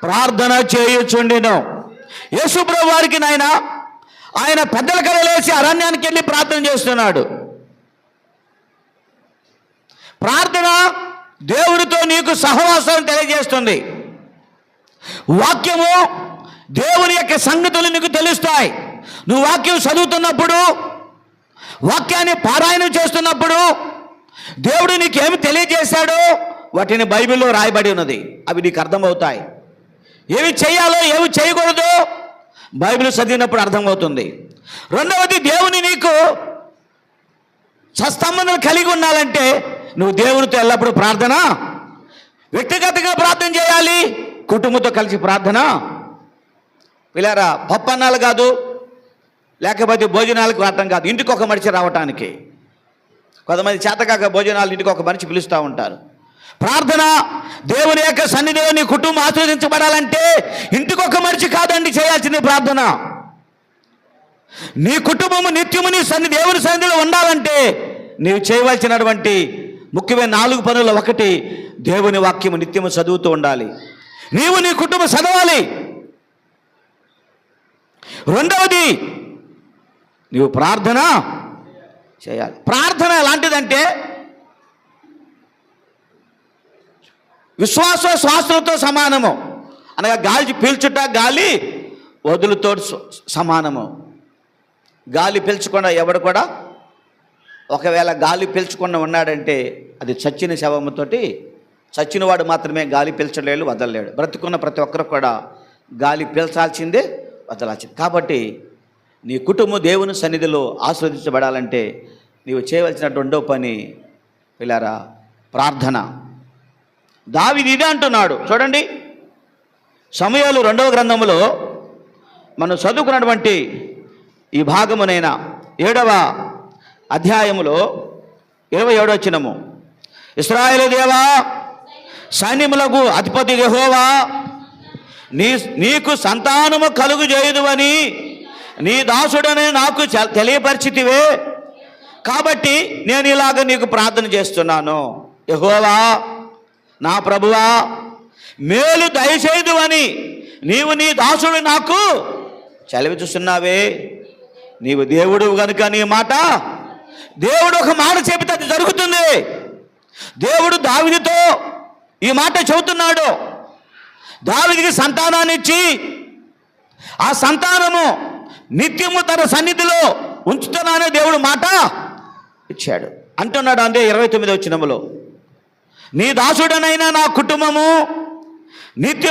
ప్రార్థన చేయుచుండెను. యేసుప్రభు వారికి ఆయన పెద్దల కలలేసి అరణ్యానికి వెళ్ళి ప్రార్థన చేస్తున్నాడు. ప్రార్థన దేవుడితో నీకు సహవాసం తెలియజేస్తుంది. వాక్యము దేవుని యొక్క సంగతులు నీకు తెలుస్తాయి. నువ్వు వాక్యం చదువుతున్నప్పుడు, వాక్యాన్ని పారాయణం చేస్తున్నప్పుడు దేవుడు నీకేమి తెలియజేశాడో వాటిని బైబిల్లో రాయబడి ఉన్నది. అవి నీకు అర్థమవుతాయి. ఏమి చేయాలో ఏమి చేయకూడదో బైబిల్ చదివినప్పుడు అర్థమవుతుంది. రెండవది, దేవుని నీకు సత్సంబంధం కలిగి ఉండాలంటే నువ్వు దేవునితో ఎల్లప్పుడూ ప్రార్థన, వ్యక్తిగతంగా ప్రార్థన చేయాలి, కుటుంబంతో కలిసి ప్రార్థన. పిల్లారా, పప్పన్నాలు కాదు, లేకపోతే భోజనాలకు రావటం కాదు, ఇంటికి ఒక మనిషి రావటానికి. కొంతమంది చేతకాక భోజనాలు ఇంటికి ఒక మనిషి పిలుస్తూ ఉంటారు. ప్రార్థన దేవుని యొక్క సన్నిధిలో నీ కుటుంబం ఆశీర్వదించబడాలంటే ఇంటికి ఒక మనిషి కాదండి చేయాల్సింది ప్రార్థన. నీ కుటుంబము నిత్యము నీ దేవుని సన్నిధిలో ఉండాలంటే నీవు చేయవలసినటువంటి ముఖ్యమైన 4 పనులు. 1, దేవుని వాక్యము నిత్యము చదువుతూ ఉండాలి. నీవు నీ కుటుంబం చదవాలి. రెండవది, నీవు ప్రార్థన చేయాలి. ప్రార్థన ఎలాంటిదంటే శ్వాసలతో సమానము. అనగా గాలి పీల్చుట, గాలి వదులుతో సమానము. గాలి పీల్చకుండా ఎవడు కూడా, ఒకవేళ గాలి పీల్చకుండా ఉన్నాడంటే అది చచ్చిన శవముతోటి, చచ్చినవాడు మాత్రమే గాలి పీల్చలేడు, వదలలేడు. బ్రతుకున్న ప్రతి ఒక్కరు కూడా గాలి పీల్చాల్సిందే, వదలాల్సిందే. కాబట్టి నీ కుటుంబం దేవుని సన్నిధిలో ఆస్వాదించబడాలంటే నీవు చేయవలసినటువంటి రెండో పని పిల్లారా ప్రార్థన. దావీదు ఇదే అంటున్నాడు. చూడండి, సమూయేలు 2వ గ్రంథములో మనం చదువుకున్నటువంటి ఈ భాగమునైనా 7వ అధ్యాయములో 27వ వచనము, ఇశ్రాయేలు దేవా, సైన్యములకు అధిపతి యెహోవా, నీకు సంతానము కలుగు చేయుదువని నీ దాసుడనే నాకు తెలియపరిచితివే. కాబట్టి నేను ఇలాగ నీకు ప్రార్థన చేస్తున్నాను. యెహోవా నా ప్రభువా, మేలు దయచేయుదువని నీవు నీ దాసుడు నాకు చలివి చూస్తున్నావే. నీవు దేవుడు కనుక నీ మాట, దేవుడు ఒక మాట చెబితే అది జరుగుతుంది. దేవుడు దావీదుతో ఈ మాట చెబుతున్నాడు. దావీదుకి సంతానాన్ని ఇచ్చి ఆ సంతానము నిత్యము తన సన్నిధిలో ఉంచుతున్నానే దేవుడు మాట ఇచ్చాడు. అంటున్నాడు అందే 29వ వచనములో, నీ దాసుడనైనా నా కుటుంబము నిత్యం